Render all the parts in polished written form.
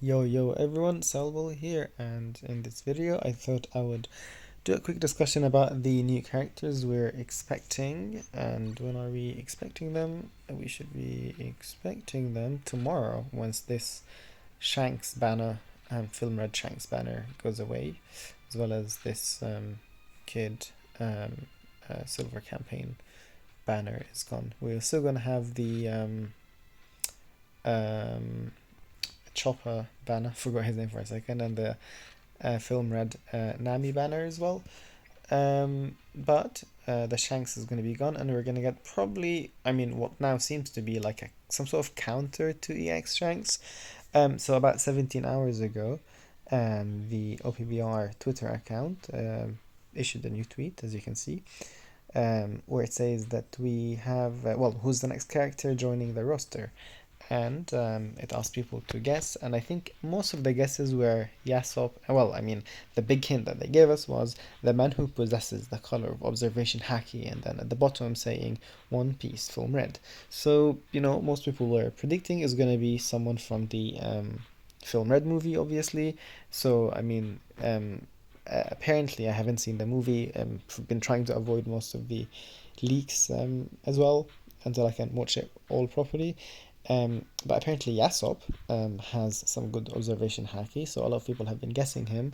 Yo everyone, Salvo here, and in this video I thought I would do a quick discussion about the new characters we're expecting and when are we expecting them. We should be expecting them tomorrow once this Shanks banner, Film Red Shanks banner goes away, as well as this Kid Silver Campaign banner is gone. We're still gonna have the um, Chopper banner, forgot his name for a second, and the Film Red Nami banner as well. But the Shanks is going to be gone, and we're going to get probably, I mean, what now seems to be like some sort of counter to EX Shanks. So about 17 hours ago, the OPBR Twitter account issued a new tweet, as you can see, where it says that we have, well, who's the next character joining the roster? And it asked people to guess, and I think most of the guesses were Yassop. Well, I mean, the big hint that they gave us was the man who possesses the color of observation haki, and then at the bottom saying One Piece Film Red. So, most people were predicting is going to be someone from the Film Red movie, obviously. So, I mean, apparently I haven't seen the movie. I've been trying to avoid most of the leaks as well until I can watch it all properly. But apparently Yassop has some good observation haki, so a lot of people have been guessing him.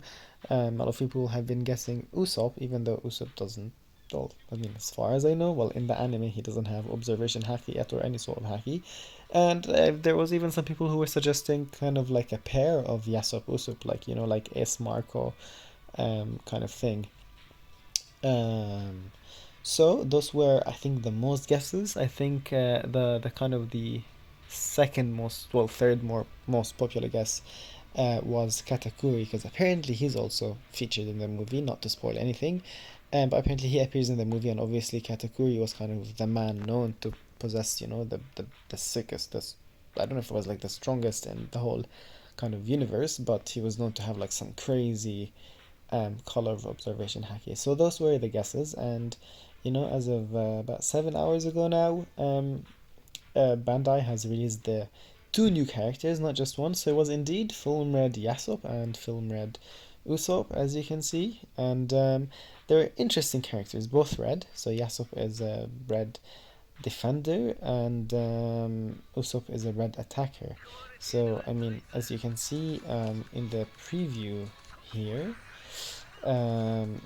A lot of people have been guessing Ussop, even though Usopp doesn't. Well, I mean, as far as I know, well, in the anime he doesn't have observation haki yet or any sort of haki. And there was even some people who were suggesting kind of like a pair of Yassop Usopp, like like S Marco, kind of thing. Um, so those were, I think, the most guesses. I think the kind of the second most, well, third more most popular guess was Katakuri, because apparently he's also featured in the movie. Not to spoil anything, but apparently he appears in the movie, and obviously Katakuri was kind of the man known to possess, the sickest, I don't know if it was like the strongest in the whole kind of universe, but he was known to have like some crazy color of observation haki. So those were the guesses, and as of about 7 hours ago now, Bandai has released the two new characters, not just one. So it was indeed Film Red Yassop and Film Red Usopp, as you can see, and they're interesting characters, both red. So Yassop is a red defender, and Usopp is a red attacker. So I mean, as you can see in the preview here,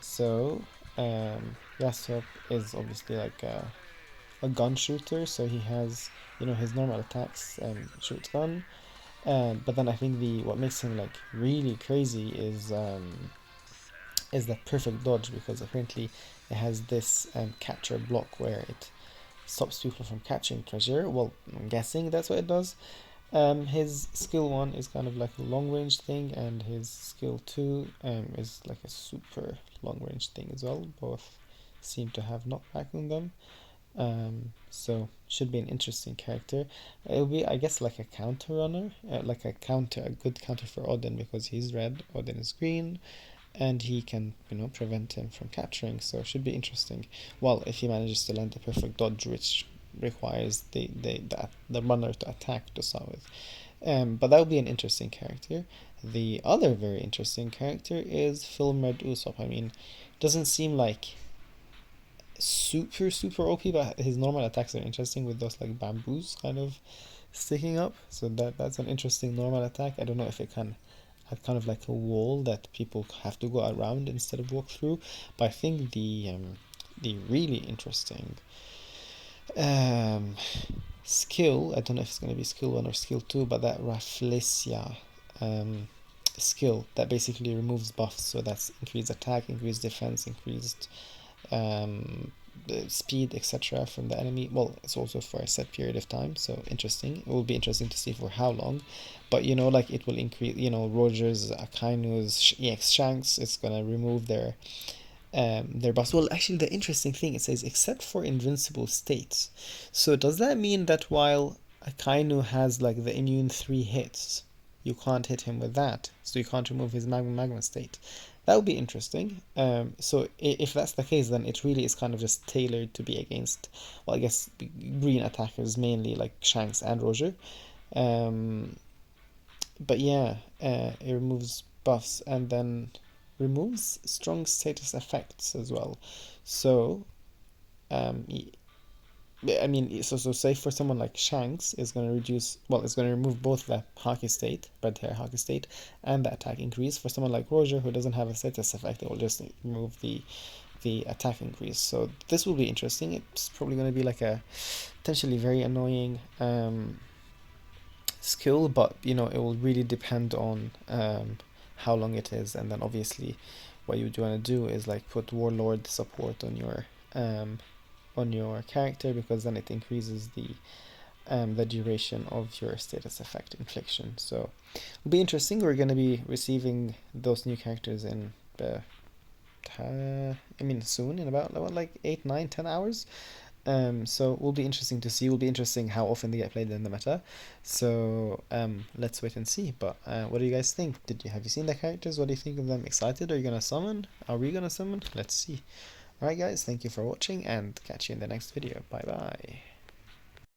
so Yassop is obviously like a gun shooter, so he has his normal attacks, shoots gun. But then I think the what makes him like really crazy is the perfect dodge, because apparently it has this capture block where it stops people from catching treasure. Well, I'm guessing that's what it does. His skill one is kind of like a long range thing, and his skill two is like a super long range thing as well. Both seem to have knockback on them. So should be an interesting character. It'll be, I guess, like a counter runner, like a good counter for Odin, because he's red, Odin is green, and he can, prevent him from capturing. So it should be interesting. Well, if he manages to land the perfect dodge, which requires the runner to attack to start with. But that would be an interesting character. The other very interesting character is Film Red Usopp. I mean, doesn't seem like super OP, but his normal attacks are interesting with those like bamboos kind of sticking up. So that's an interesting normal attack. I don't know if it can have kind of like a wall that people have to go around instead of walk through. But I think the really interesting um, skill, I don't know if it's going to be skill 1 or skill 2, but that Rafflesia um, skill that basically removes buffs. So that's increased attack, increased defense, increased um, speed, etc. from the enemy. Well, it's also for a set period of time, so interesting. It will be interesting to see for how long, but like it will increase. Rogers, Akainu's, EX Shanks. It's gonna remove their buffs. Well, actually, the interesting thing, it says except for invincible states. So does that mean that while Akainu has like the immune 3 hits, you can't hit him with that, so you can't remove his magma state? That would be interesting. So if that's the case, then it really is kind of just tailored to be against, well, I guess green attackers mainly, like Shanks and Roger. Um, but yeah, it removes buffs and then removes strong status effects as well. So, um, I mean, so say for someone like Shanks is going to reduce, well, it's going to remove both the hockey state, red hair hockey state, and the attack increase. For someone like Roger, who doesn't have a status effect, it will just remove the attack increase. So this will be interesting. It's probably going to be like a potentially very annoying skill, but you know it will really depend on how long it is, and then obviously what you want to do is like put Warlord support on your character, because then it increases the duration of your status effect infliction. So it'll be interesting. We're going to be receiving those new characters in I mean soon, in about what, like 8, 9, 10 hours. So will be interesting to see. Will be interesting how often they get played in the meta. So let's wait and see. But what do you guys think? Have you seen the characters? What do you think of them? Excited? Are you gonna summon? Are we gonna summon? Let's see. Alright guys, thank you for watching and catch you in the next video. Bye bye.